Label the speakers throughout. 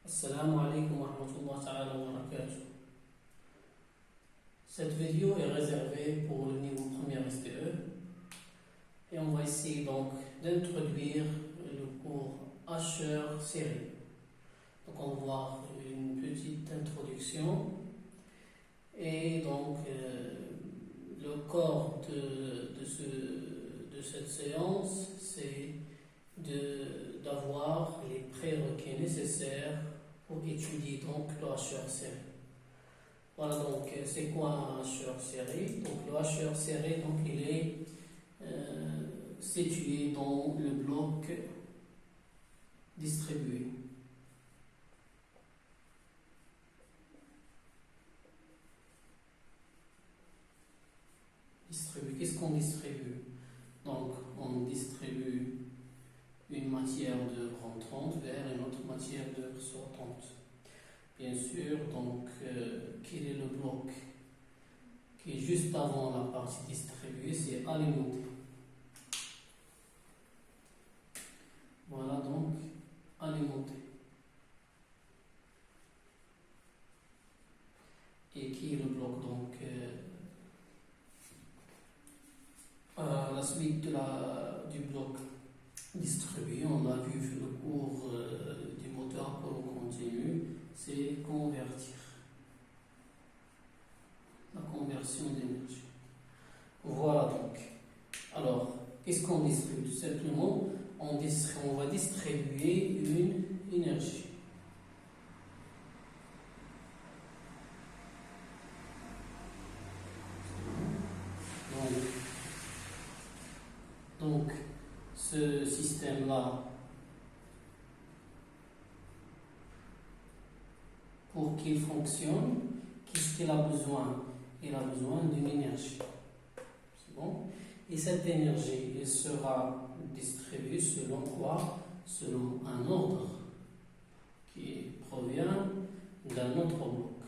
Speaker 1: Assalamu alaikum wa rahmatullahi ta'ala wa barakatuh. Cette vidéo est réservée pour le niveau premier STE et on va essayer donc d'introduire le cours Hacheur série. Donc on va voir une petite introduction et donc le corps de cette séance, c'est d'avoir les prérequis nécessaires pour étudier donc le Hacheur série. Voilà, donc c'est quoi un Hacheur série? Donc le Hacheur série, donc il est situé dans le bloc distribué. Qu'est-ce qu'on distribue? Donc on distribue une matière d'œuvre entrante vers une autre matière d'œuvre sortante. Bien sûr, donc quel est le bloc qui est juste avant la partie distribuée? C'est alimenter. Voilà, donc alimenter. Et qui est le bloc donc la suite du bloc distribué, on l'a vu sur le cours du moteur Apollo continu, c'est convertir. La conversion d'énergie. Voilà donc. Alors, qu'est-ce qu'on distribue? Tout simplement, on va distribuer une énergie. Donc ce système-là, pour qu'il fonctionne, qu'est-ce qu'il a besoin? Il a besoin d'une énergie. C'est bon? Et cette énergie, elle sera distribuée selon quoi? Selon un ordre qui provient d'un autre bloc.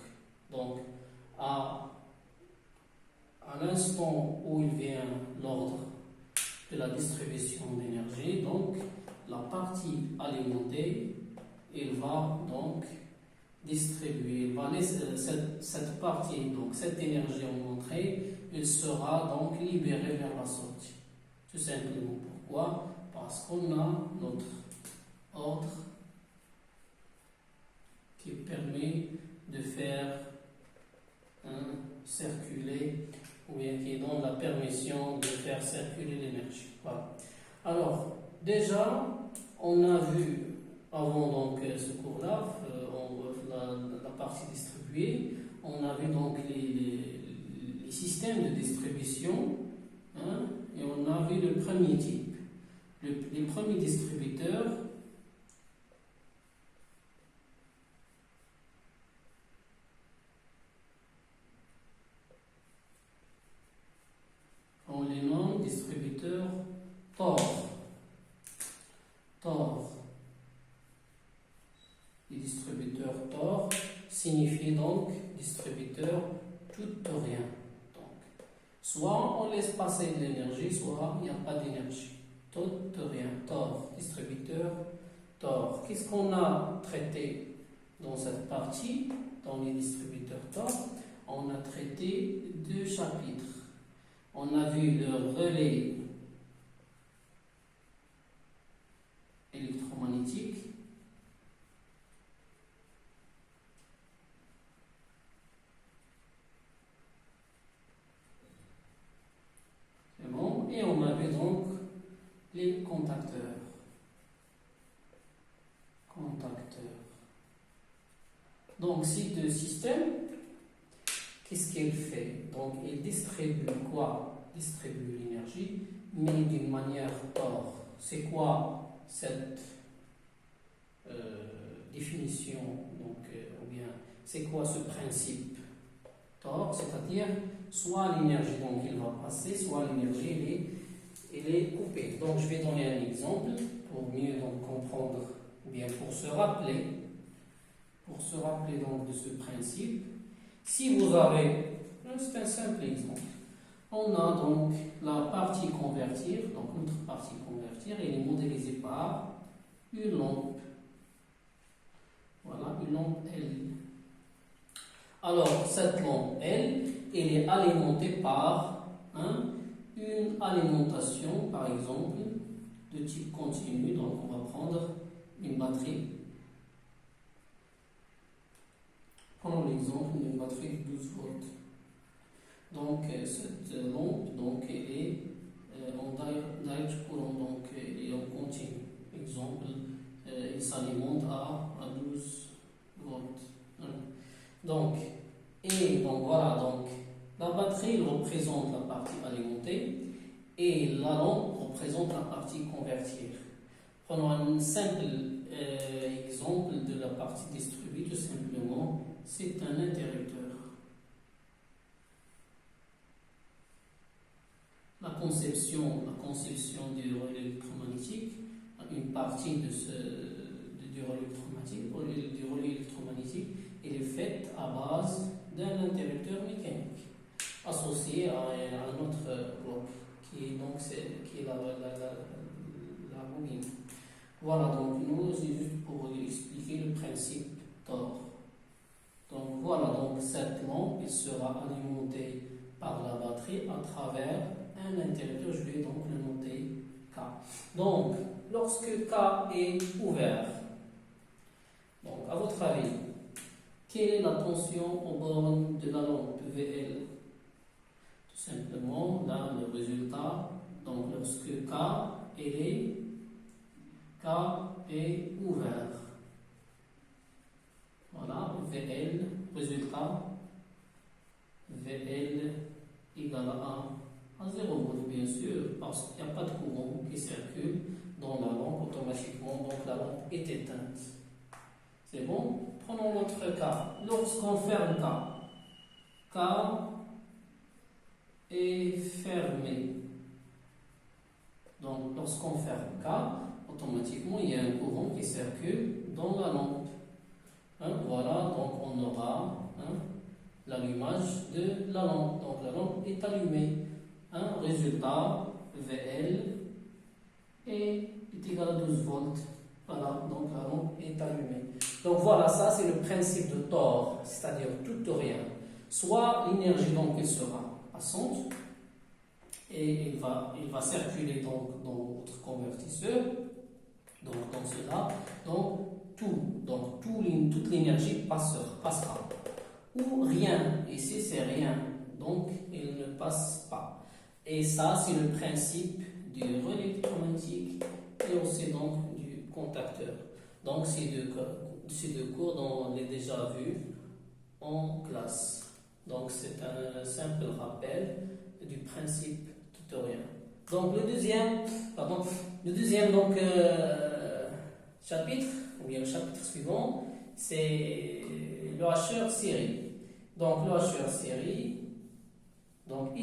Speaker 1: Donc, à l'instant où il vient l'ordre de la distribution d'énergie, donc la partie alimentée, il va donc distribuer, cette partie, donc cette énergie en entrée, elle sera donc libérée vers la sortie. Tout simplement. Pourquoi? Parce qu'on a notre ordre qui permet de faire circuler, ou bien qui donne la permission de faire circuler l'énergie. Voilà. Alors, déjà, on a vu, avant donc ce cours-là, la partie distribuée, on a vu donc les systèmes de distribution, et on a vu le premier type. Les premiers distributeurs, on les nomme distributeurs TOR. TOR. Les distributeurs TOR signifient donc distributeur tout ou rien. Donc, soit on laisse passer de l'énergie, soit il n'y a pas d'énergie. Tout ou rien. TOR. Distributeur TOR. Qu'est-ce qu'on a traité dans cette partie, dans les distributeurs TOR? On a traité deux chapitres. On a vu le relais électromagnétique c'est bon, et on a vu donc les contacteurs. Donc ces deux systèmes, qu'est-ce qu'il fait? Donc il distribue quoi? Distribue l'énergie, mais d'une manière TOR. C'est quoi cette définition, donc, ou bien c'est quoi ce principe TOR? C'est-à-dire soit l'énergie donc il va passer, soit l'énergie elle est coupée. Donc je vais donner un exemple pour mieux donc comprendre, ou bien pour se rappeler donc de ce principe. Si vous avez, c'est un simple exemple. On a donc la partie convertir, donc notre partie convertir, elle est modélisée par une lampe. Voilà. Voilà, une lampe L. Alors, cette lampe L, elle est alimentée par une alimentation, par exemple, de type continu. Donc, on va prendre une batterie. Prenons l'exemple d'une batterie de 12 volts. Donc, cette lampe, donc, elle est en direct courant, donc elle est en continu. Exemple, il s'alimente à 12 volts. Donc, donc voilà, donc la batterie représente la partie alimentée et la lampe représente la partie convertir. Prenons un simple exemple de la partie distribuée, tout simplement, c'est un interrupteur. La conception du relais électromagnétique, une partie du relais électromagnétique, elle est faite à base d'un interrupteur mécanique associé à un autre bloc qui est la bobine. Voilà, donc nous, c'est juste pour vous expliquer le principe d'or. Donc voilà, donc cette lampe elle sera alimentée par la batterie à travers un interrupteur, je vais donc le noter K. Donc, lorsque K est ouvert, donc à votre avis, quelle est la tension aux bornes de la lampe VL? Tout simplement, là, le résultat, donc lorsque K est ouvert. Voilà, VL, résultat, VL égale à 0 volts, bien sûr, parce qu'il n'y a pas de courant qui circule dans la lampe automatiquement, donc la lampe est éteinte. C'est bon? Prenons notre cas. Lorsqu'on ferme K est fermé. Donc, lorsqu'on ferme K, automatiquement, il y a un courant qui circule dans la lampe. Voilà, donc on aura l'allumage de la lampe. Donc, la lampe est allumée. Résultat, VL est égal à 12 volts. Voilà, donc la lampe est allumée. Donc voilà, ça c'est le principe de Thor, c'est-à-dire tout ou rien. Soit l'énergie donc elle sera passante et il va circuler donc dans votre convertisseur, donc dans cela, toute l'énergie passera. Ou rien, ici c'est rien, donc il ne passe pas. Et ça c'est le principe du relais électromagnétique et aussi donc du contacteur. Donc ces deux cours dont on l'a déjà vu en classe. Donc c'est un simple rappel du principe tutorien. Donc le deuxième donc, chapitre, ou bien le chapitre suivant, c'est le hacheur série. Donc le hacheur série, donc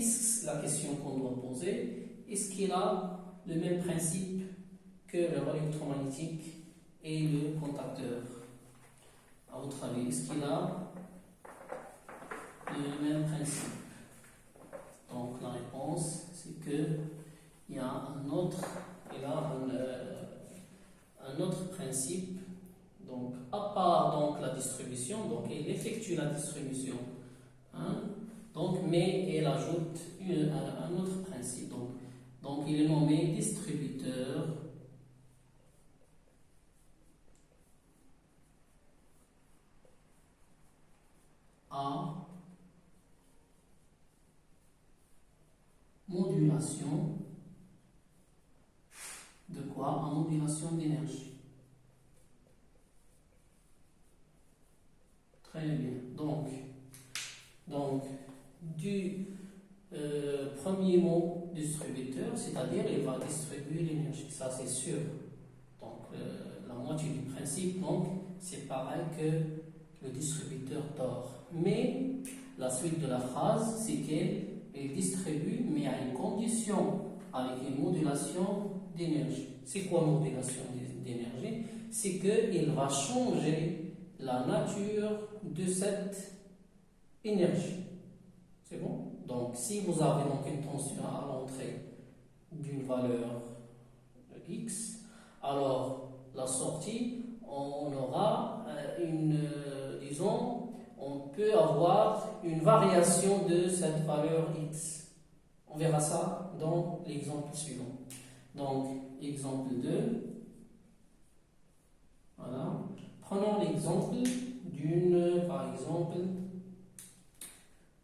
Speaker 1: la question qu'on doit poser, est-ce qu'il a le même principe que le relais électromagnétique et le contacteur? À votre avis, est-ce qu'il a le même principe? Donc la réponse, c'est que il y a un autre principe. Donc à part donc la distribution, donc il effectue la distribution. Mais elle ajoute un autre principe. Donc il est nommé distributeur à modulation de quoi? À modulation d'énergie. Très bien. Donc du premier mot distributeur, c'est-à-dire il va distribuer l'énergie, ça c'est sûr. Donc la moitié du principe, donc c'est pareil que le distributeur d'or. Mais la suite de la phrase, c'est qu'elle distribue, mais à une condition, avec une modulation d'énergie. C'est quoi modulation d'énergie? C'est qu'il va changer la nature de cette énergie. C'est bon? Donc, si vous avez donc une tension à l'entrée d'une valeur X, alors la sortie, on aura disons, on peut avoir une variation de cette valeur x. On verra ça dans l'exemple suivant. Donc, exemple 2. Voilà. Prenons l'exemple d'une, par exemple,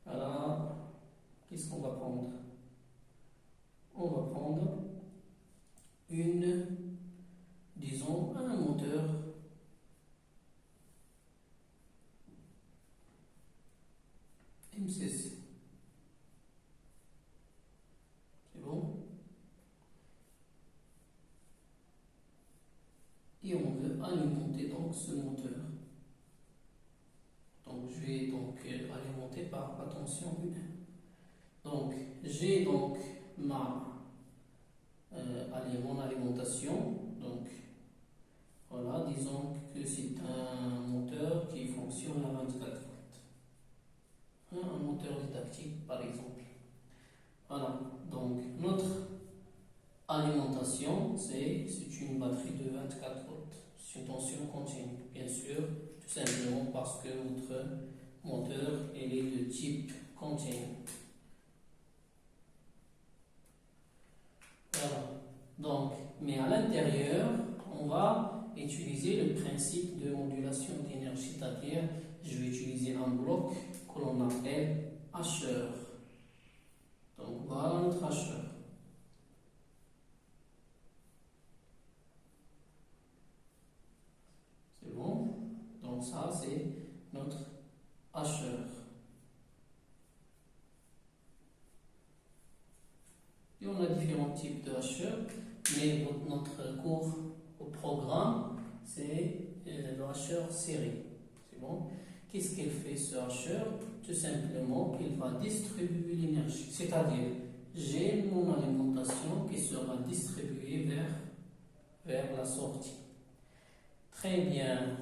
Speaker 1: voilà, qu'est-ce qu'on va prendre? On va prendre disons, un moteur MCC. C'est bon? Et on veut alimenter donc ce moteur. Donc je vais donc alimenter par la tension 1. Donc j'ai donc mon alimentation. Donc voilà, disons que c'est un moteur qui fonctionne à 24 volts. Un moteur didactique par exemple. Voilà, donc notre alimentation, c'est une batterie de 24 volts. C'est une tension continue, bien sûr, tout simplement parce que notre moteur elle est de type continu. Voilà. Donc, mais à l'intérieur, on va utiliser le principe de modulation d'énergie, c'est-à-dire je vais utiliser un bloc que l'on appelle hacheur. Donc voilà notre hacheur. C'est bon? Donc ça c'est notre hacheur. Et on a différents types de hacheurs, mais notre cours au programme, c'est le hacheur série. C'est bon? Qu'est-ce qu'il fait ce hacheur? Tout simplement qu'il va distribuer l'énergie. C'est-à-dire, j'ai mon alimentation qui sera distribuée vers la sortie. Très bien.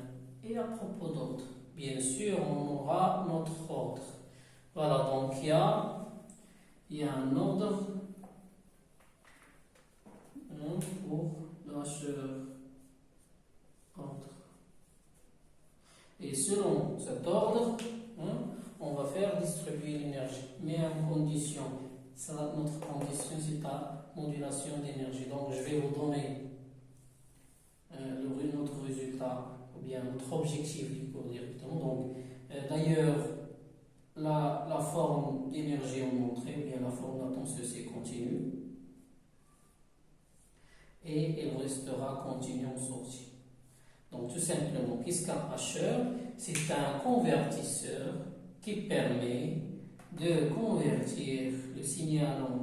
Speaker 1: Et à propos d'ordre, bien sûr, on aura notre ordre. Voilà, donc il y a un ordre pour le hacheur. Ordre. Et selon cet ordre, on va faire distribuer l'énergie, mais en condition. Notre condition, c'est la modulation d'énergie. Donc, je vais vous donner notre résultat, ou bien notre objectif du cours directement. Donc, d'ailleurs, la forme d'énergie en entrée, ou bien la forme d'attention, c'est continu. Et elle restera continue en sortie. Donc, tout simplement, qu'est-ce qu'un hacheur? C'est un convertisseur qui permet de convertir le signal en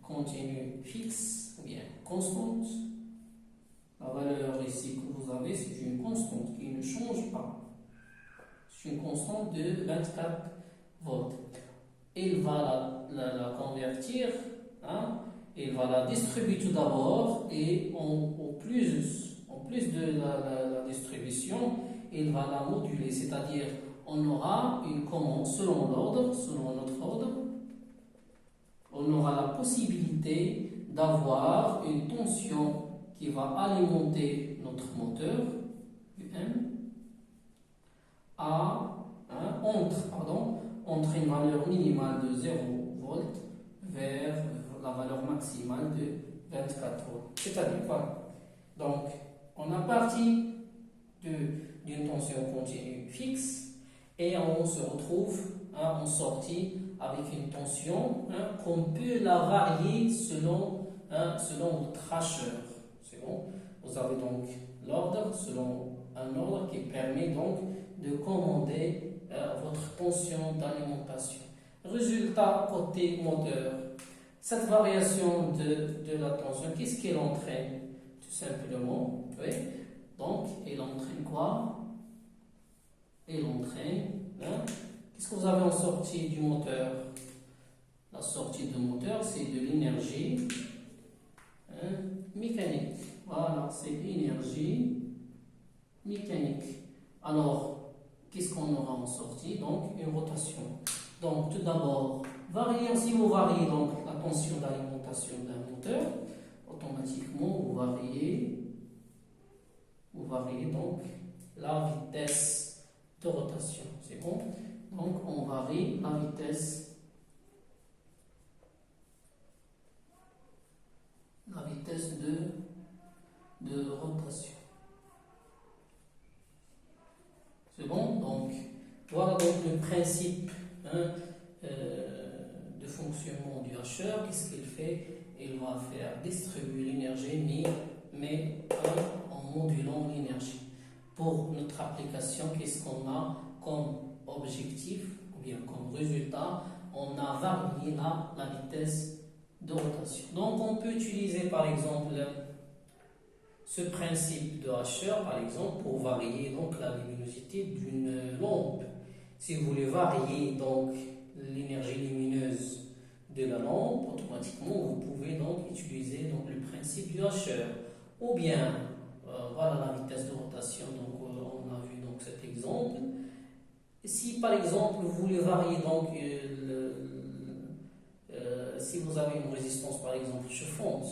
Speaker 1: continu fixe, ou bien constante. La valeur ici que vous avez, c'est une constante qui ne change pas. C'est une constante de 24 volts. Il va la convertir, il va la distribuer tout d'abord, et en plus de la distribution, il va la moduler, c'est-à-dire on aura une commande selon notre ordre, on aura la possibilité d'avoir une tension qui va alimenter notre moteur entre une valeur minimale de 0 volts vers la valeur maximale de 24 volts. C'est-à-dire, voilà. Donc, on a parti d'une tension continue fixe et on se retrouve en sortie avec une tension qu'on peut la varier selon votre hacheur. C'est bon? Vous avez donc l'ordre selon un ordre qui permet donc de commander votre tension d'alimentation. Résultat côté moteur. Cette variation de la tension, qu'est-ce qu'elle entraîne? Tout simplement, oui. Donc, elle entraîne quoi? Elle entraîne, qu'est-ce que vous avez en sortie du moteur? La sortie du moteur, c'est de l'énergie mécanique. Voilà, c'est l'énergie mécanique. Alors, qu'est-ce qu'on aura en sortie? Donc, une rotation. Donc, tout d'abord, si vous variez donc la tension d'alimentation d'un moteur, automatiquement, vous variez varier donc la vitesse de rotation. C'est bon? Donc on varie la vitesse de rotation. C'est bon? Donc voilà donc le principe de fonctionnement du hacheur. Qu'est-ce qu'il fait? Il va faire distribuer l'énergie, mais en modulant l'énergie. Pour notre application, qu'est-ce qu'on a comme objectif ou bien comme résultat? On a varié la vitesse de rotation. Donc on peut utiliser par exemple ce principe de hacheur par exemple pour varier donc la luminosité d'une lampe. Si vous voulez varier donc l'énergie lumineuse de la lampe, automatiquement vous pouvez donc utiliser donc le principe du hacheur. Ou bien voilà la vitesse de rotation, donc on a vu donc cet exemple. Si par exemple vous voulez varier donc si vous avez une résistance par exemple chauffante,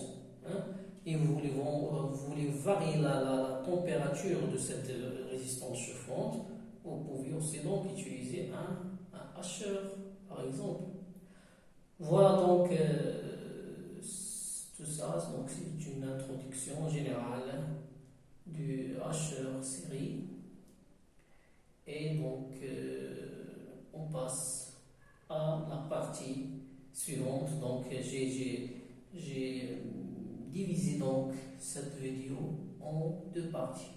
Speaker 1: et vous voulez varier la température de cette résistance chauffante, vous pouvez aussi donc utiliser un hacheur par exemple. Voilà donc tout ça, donc c'est une introduction générale du hacheur série. Et donc on passe à la partie suivante. Donc j'ai divisé donc cette vidéo en deux parties.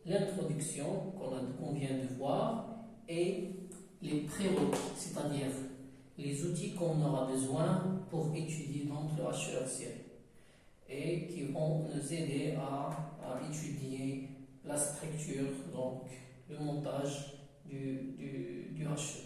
Speaker 1: L'introduction qu'on vient de voir et les prérequis, c'est-à-dire les outils qu'on aura besoin pour étudier donc le hacheur série et qui vont nous aider à étudier la structure, donc le montage du hacheur.